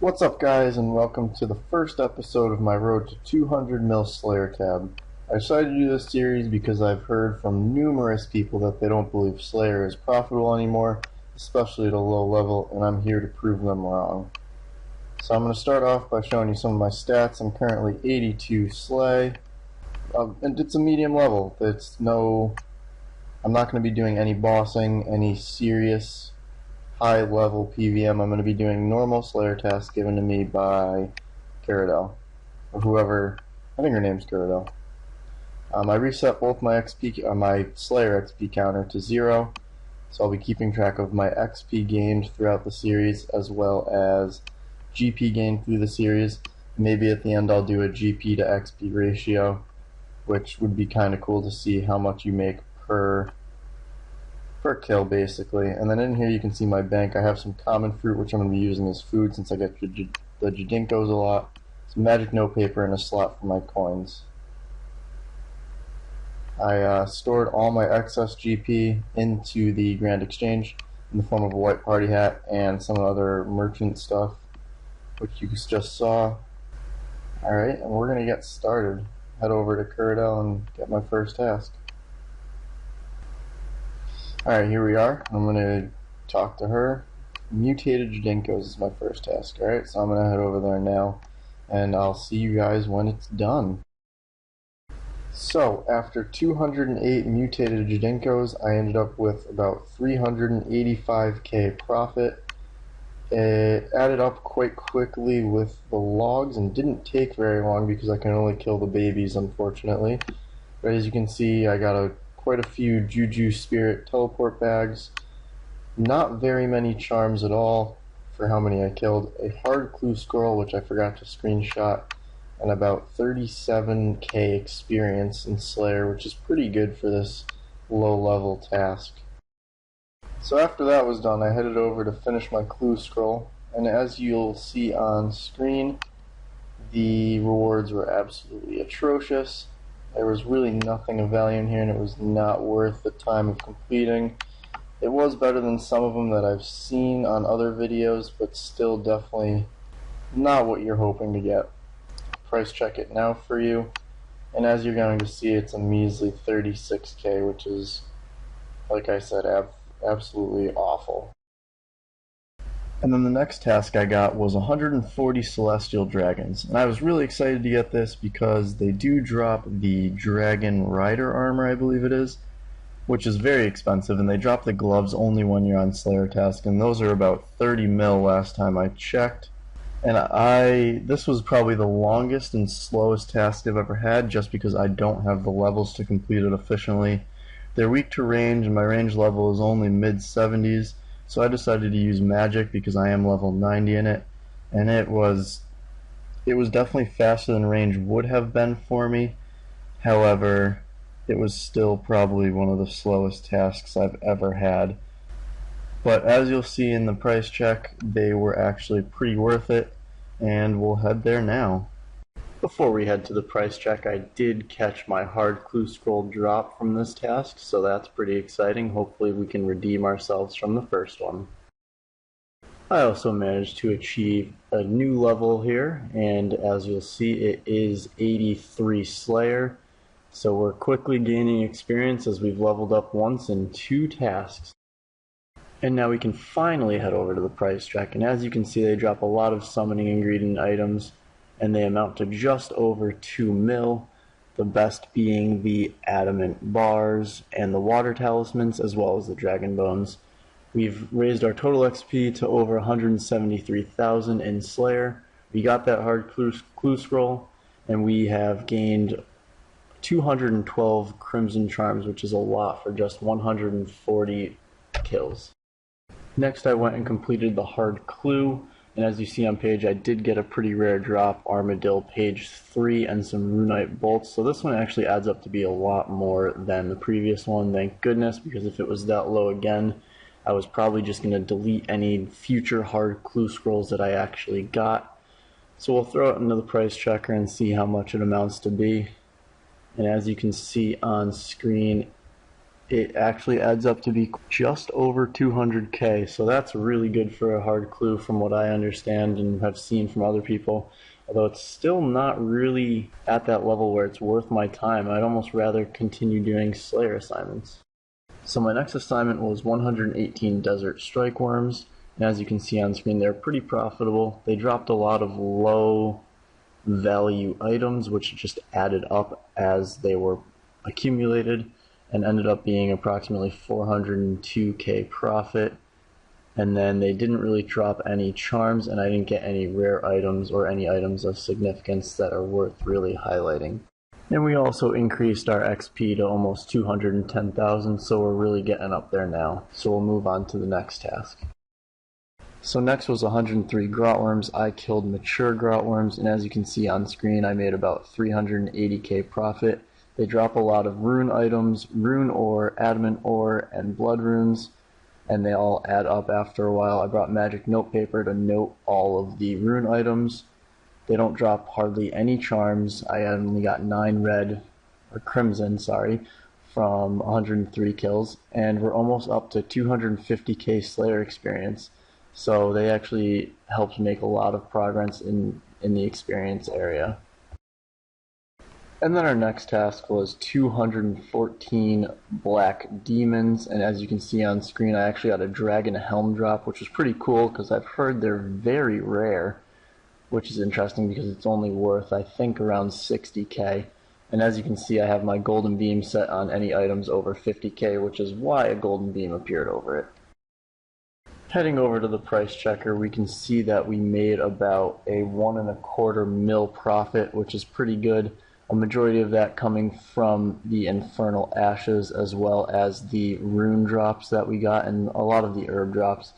What's up guys, and welcome to the first episode of my Road to 200 Mil Slayer tab. I decided to do this series because I've heard from numerous people that they don't believe Slayer is profitable anymore, especially at a low level, and I'm here to prove them wrong. So I'm going to start off by showing you some of my stats. I'm currently 82 Slay, and it's a medium level. I'm not going to be doing any bossing, any serious high level PVM. I'm going to be doing normal Slayer tasks given to me by Caradel, or whoever. I think her name's Caradel. I reset both my my Slayer XP counter to 0, so I'll be keeping track of my XP gained throughout the series as well as GP gained through the series. Maybe at the end I'll do a GP to XP ratio, which would be kind of cool to see how much you make per kill basically. And then in here you can see my bank. I have some common fruit which I'm going to be using as food since I get the jadinkos a lot, some magic note paper, and a slot for my coins. I stored all my excess GP into the Grand Exchange in the form of a white party hat and some other merchant stuff which you just saw. Alright, and we're going to get started. Head over to Caradel and get my first task. Alright, here we are. I'm going to talk to her. Mutated jadinkos is my first task. Alright, so I'm going to head over there now, and I'll see you guys when it's done. So, after 208 mutated jadinkos, I ended up with about 385k profit. It added up quite quickly with the logs and didn't take very long because I can only kill the babies, unfortunately. But as you can see, I got quite a few Juju Spirit teleport bags, not very many charms at all for how many I killed, a hard clue scroll which I forgot to screenshot, and about 37k experience in Slayer, which is pretty good for this low level task. So after that was done, I headed over to finish my clue scroll, and as you'll see on screen, the rewards were absolutely atrocious. There was really nothing of value in here, and it was not worth the time of completing. It was better than some of them that I've seen on other videos, but still definitely not what you're hoping to get. Price check it now for you, and as you're going to see, it's a measly 36k, which is, like I said, absolutely awful. And then the next task I got was 140 Celestial Dragons, and I was really excited to get this because they do drop the Dragon Rider armor, I believe it is, which is very expensive, and they drop the gloves only when you're on Slayer task, and those are about 30 mil last time I checked. And this was probably the longest and slowest task I've ever had, just because I don't have the levels to complete it efficiently. They're weak to range, and my range level is only mid-70s, so I decided to use magic because I am level 90 in it, and it was definitely faster than range would have been for me. However, it was still probably one of the slowest tasks I've ever had. But as you'll see in the price check, they were actually pretty worth it, and we'll head there now. Before we head to the price check, I did catch my hard clue scroll drop from this task, so that's pretty exciting. Hopefully we can redeem ourselves from the first one. I also managed to achieve a new level here, and as you'll see, it is 83 Slayer. So we're quickly gaining experience as we've leveled up once in 2 tasks. And now we can finally head over to the price check, and as you can see, they drop a lot of summoning ingredient items, and they amount to just over 2 mil, the best being the adamant bars and the water talismans, as well as the dragon bones. We've raised our total XP to over 173,000 in Slayer. We got that hard clue scroll, and we have gained 212 crimson charms, which is a lot for just 140 kills. Next I went and completed the hard clue, and as you see on page, I did get a pretty rare drop, Armadillo page 3, and some runite bolts, so this one actually adds up to be a lot more than the previous one, thank goodness, because if it was that low again, I was probably just going to delete any future hard clue scrolls that I actually got. So we'll throw it into the price checker and see how much it amounts to be. And as you can see on screen, it actually adds up to be just over 200k, so that's really good for a hard clue from what I understand and have seen from other people. Although it's still not really at that level where it's worth my time. I'd almost rather continue doing Slayer assignments. So my next assignment was 118 desert strike worms, and as you can see on screen, they're pretty profitable. They dropped a lot of low value items which just added up as they were accumulated and ended up being approximately 402k profit. And then they didn't really drop any charms, and I didn't get any rare items or any items of significance that are worth really highlighting. And we also increased our XP to almost 210,000, so we're really getting up there now. So we'll move on to the next task. So next was 103 grotworms. I killed mature grotworms, and as you can see on screen, I made about 380k profit. They drop a lot of rune items, rune ore, adamant ore, and blood runes, and they all add up after a while. I brought magic notepaper to note all of the rune items. They don't drop hardly any charms. I only got 9 red, or crimson, sorry, from 103 kills, and we're almost up to 250k Slayer experience. So they actually helped make a lot of progress in the experience area. And then our next task was 214 black demons, and as you can see on screen, I actually got a dragon helm drop, which was pretty cool because I've heard they're very rare, which is interesting because it's only worth, I think, around 60k. And as you can see, I have my golden beam set on any items over 50k, which is why a golden beam appeared over it. Heading over to the price checker, we can see that we made about a 1.25 mil profit, which is pretty good. A majority of that coming from the infernal ashes as well as the rune drops that we got and a lot of the herb drops.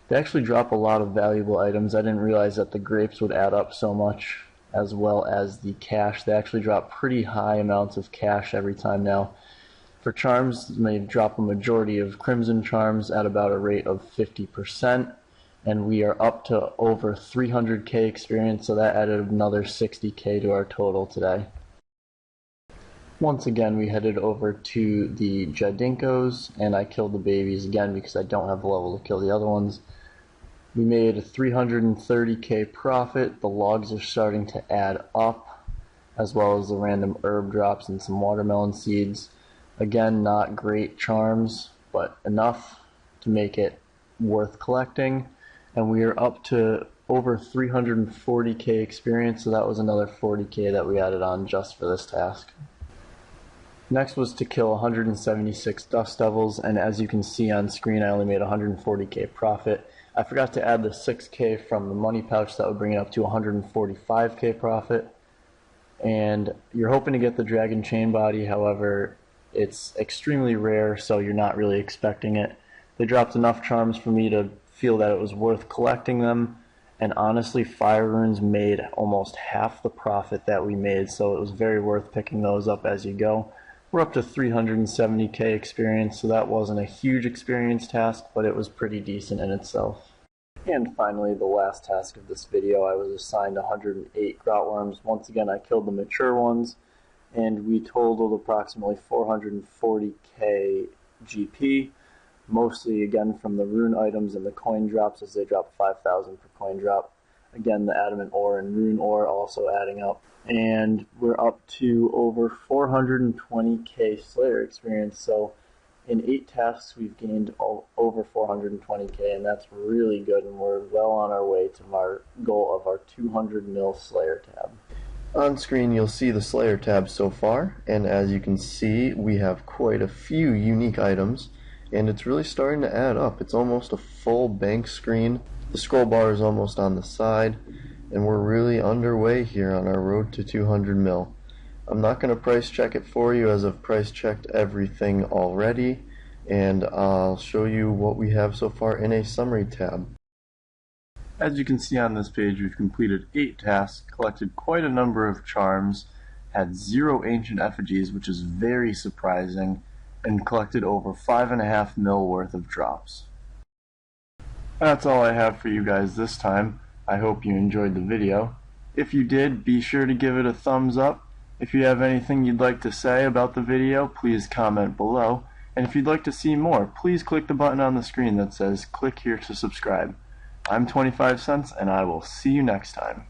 They actually drop a lot of valuable items. I didn't realize that the grapes would add up so much, as well as the cash. They actually drop pretty high amounts of cash every time now. For charms, they drop a majority of crimson charms at about a rate of 50%, and we are up to over 300k experience, so that added another 60k to our total today. Once again, we headed over to the jadinkos, and I killed the babies again because I don't have the level to kill the other ones. We made a 330k profit. The logs are starting to add up, as well as the random herb drops and some watermelon seeds. Again, not great charms, but enough to make it worth collecting. And we are up to over 340k experience, so that was another 40k that we added on just for this task. Next was to kill 176 dust devils, and as you can see on screen, I only made 140k profit. I forgot to add the 6k from the money pouch. That would bring it up to 145k profit. And you're hoping to get the dragon chain body, however, it's extremely rare, so you're not really expecting it. They dropped enough charms for me to feel that it was worth collecting them, and honestly, fire runes made almost half the profit that we made, so it was very worth picking those up as you go. We're up to 370k experience, so that wasn't a huge experience task, but it was pretty decent in itself. And finally, the last task of this video, I was assigned 108 grotworms. Once again, I killed the mature ones, and we totaled approximately 440k GP, mostly again from the rune items and the coin drops, as they drop 5,000 per coin drop. Again, the adamant ore and rune ore also adding up. And we're up to over 420k Slayer experience, so in 8 tasks we've gained over 420k, and that's really good, and we're well on our way to our goal of our 200 mil Slayer tab. On screen you'll see the Slayer tab so far, and as you can see we have quite a few unique items, and it's really starting to add up. It's almost a full bank screen. The scroll bar is almost on the side, and we're really underway here on our road to 200 mil. I'm not going to price check it for you, as I've price checked everything already, and I'll show you what we have so far in a summary tab. As you can see on this page, we've completed 8 tasks, collected quite a number of charms, had 0 ancient effigies, which is very surprising, and collected over 5.5 mil worth of drops. That's all I have for you guys this time. I hope you enjoyed the video. If you did, be sure to give it a thumbs up. If you have anything you'd like to say about the video, please comment below. And if you'd like to see more, please click the button on the screen that says click here to subscribe. I'm 25 Cents, and I will see you next time.